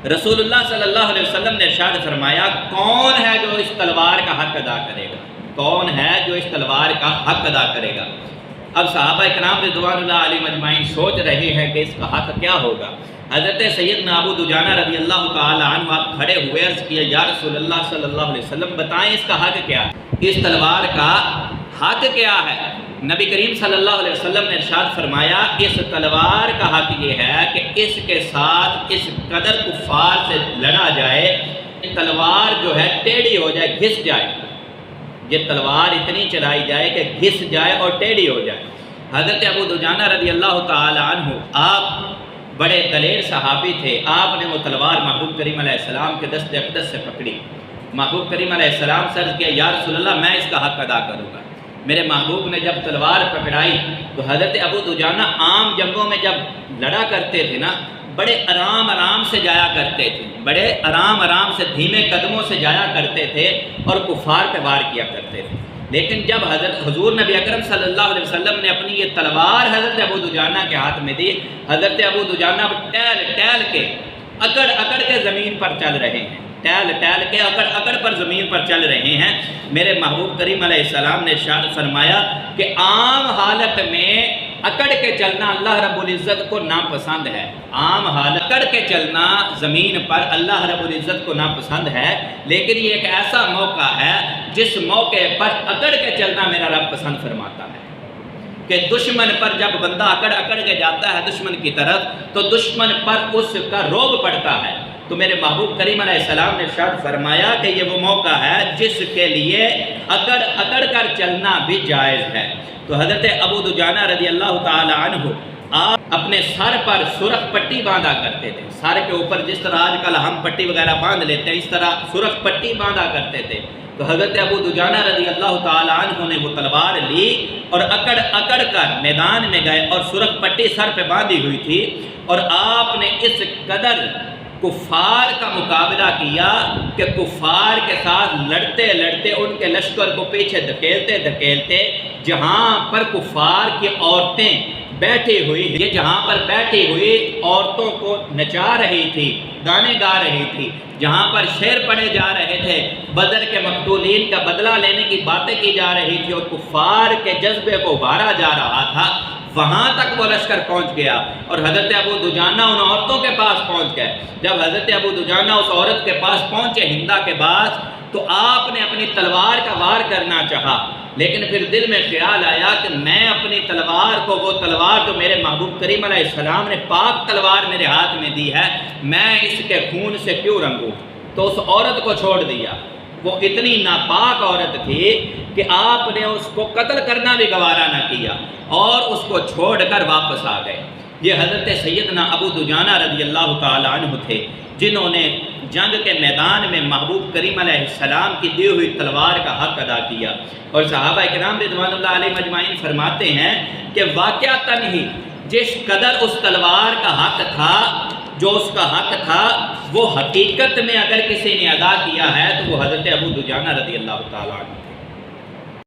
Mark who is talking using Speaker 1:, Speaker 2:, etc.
Speaker 1: رسول اللہ صلی اللہ علیہ وسلم نے ارشاد فرمایا، کون ہے جو اس تلوار کا حق ادا کرے گا؟ کون ہے جو اس تلوار کا حق ادا کرے گا؟ اب صحابہ کرام رضوان اللہ علیہم اجمعین سوچ رہے ہیں کہ اس کا حق کیا ہوگا۔ حضرت سیدنا ابو دجانہ رضی اللہ تعالی عنہ آپ کھڑے ہوئے عرض کیا، یا رسول اللہ صلی اللہ علیہ وسلم بتائیں اس کا حق کیا ہے، اس تلوار کا حق کیا ہے؟ نبی کریم صلی اللہ علیہ وسلم نے ارشاد فرمایا، اس تلوار کا حق یہ ہے کہ اس کے ساتھ اس قدر کفار سے لڑا جائے، تلوار جو ہے ٹیڑھی ہو جائے، گھس جائے، یہ تلوار اتنی چلائی جائے کہ گھس جائے اور ٹیڑھی ہو جائے۔ حضرت ابو دجانہ رضی اللہ تعالی عنہ آپ بڑے دلیر صحابی تھے، آپ نے وہ تلوار محبوب کریم علیہ السلام کے دست اقدس سے پکڑی۔ محبوب کریم علیہ السلام سے عرض کیا، یا رسول اللہ میں اس کا حق ادا کروں گا۔ میرے محبوب نے جب تلوار پکڑائی تو حضرت ابو دجانہ عام جنگوں میں جب لڑا کرتے تھے نا، بڑے آرام آرام سے جایا کرتے تھے، بڑے آرام آرام سے دھیمے قدموں سے جایا کرتے تھے اور کفار پہ وار کیا کرتے تھے۔ لیکن جب حضور نبی اکرم صلی اللہ علیہ وسلم نے اپنی یہ تلوار حضرت ابو دجانہ کے ہاتھ میں دی، حضرت ابو دجانہ ٹہل کے اکڑ کے زمین پر چل رہے ہیں، ٹہل کے اکڑ پر زمین پر چل رہے ہیں۔ میرے محبوب کریم علیہ السلام نے ارشاد فرمایا کہ عام حالت میں اکڑ کے چلنا اللہ رب العزت کو ناپسند ہے، عام حالت اکڑ کے چلنا زمین پر اللہ رب العزت کو ناپسند ہے، لیکن یہ ایک ایسا موقع ہے جس موقع پر اکڑ کے چلنا میرا رب پسند فرماتا ہے کہ دشمن پر جب بندہ اکڑ کے جاتا ہے دشمن کی طرف تو دشمن پر اس کا روب پڑتا ہے۔ تو میرے محبوب کریم علیہ السلام نے ارشاد فرمایا کہ یہ وہ موقع ہے جس کے لیے اکڑ کر چلنا بھی جائز ہے۔ تو حضرت ابو دجانہ رضی اللہ تعالی عنہ آپ اپنے سر پر سرخ پٹی باندھا کرتے تھے، سر کے اوپر جس طرح آج کل ہم پٹی وغیرہ باندھ لیتے ہیں اس طرح سرخ پٹی باندھا کرتے تھے۔ تو حضرت ابو دجانہ رضی اللہ تعالی عنہ نے وہ تلوار لی اور اکڑ کر میدان میں گئے اور سرخ پٹی سر پہ باندھی ہوئی تھی، اور آپ نے اس قدر کفار کا مقابلہ کیا کہ کفار کے ساتھ لڑتے ان کے لشکر کو پیچھے دھکیلتے جہاں پر کفار کی عورتیں بیٹھی ہوئی، یہ جہاں پر بیٹھی ہوئی عورتوں کو نچا رہی تھی، گانے گا رہی تھی، جہاں پر شعر پڑھے جا رہے تھے، بدر کے مقتولین کا بدلہ لینے کی باتیں کی جا رہی تھی اور کفار کے جذبے کو ابھارا جا رہا تھا، وہاں تک وہ لشکر پہنچ گیا اور حضرت ابو دجانہ ان عورتوں کے پاس پہنچ گئے۔ جب حضرت ابو دجانہ اس عورت کے پاس پہنچے ہندا کے پاس تو آپ نے اپنی تلوار کا وار کرنا چاہا، لیکن پھر دل میں خیال آیا کہ میں اپنی تلوار کو، وہ تلوار جو میرے محبوب کریم علیہ السلام نے پاک تلوار میرے ہاتھ میں دی ہے، میں اس کے خون سے کیوں رنگوں؟ تو اس عورت کو چھوڑ دیا۔ وہ اتنی ناپاک عورت تھی کہ آپ نے اس کو قتل کرنا بھی گوارا نہ کیا اور اس کو چھوڑ کر واپس آ گئے۔ یہ حضرت سیدنا ابو دجانہ رضی اللہ تعالی عنہ تھے جنہوں نے جنگ کے میدان میں محبوب کریم علیہ السلام کی دی ہوئی تلوار کا حق ادا کیا۔ اور صحابہ کرام رضوان اللہ علیہم اجمعین فرماتے ہیں کہ واقعتاً ہی جس قدر اس تلوار کا حق تھا، جو اس کا حق تھا، وہ حقیقت میں اگر کسی نے ادا کیا ہے تو وہ حضرت ابو دجانہ رضی اللہ تعالی عنہ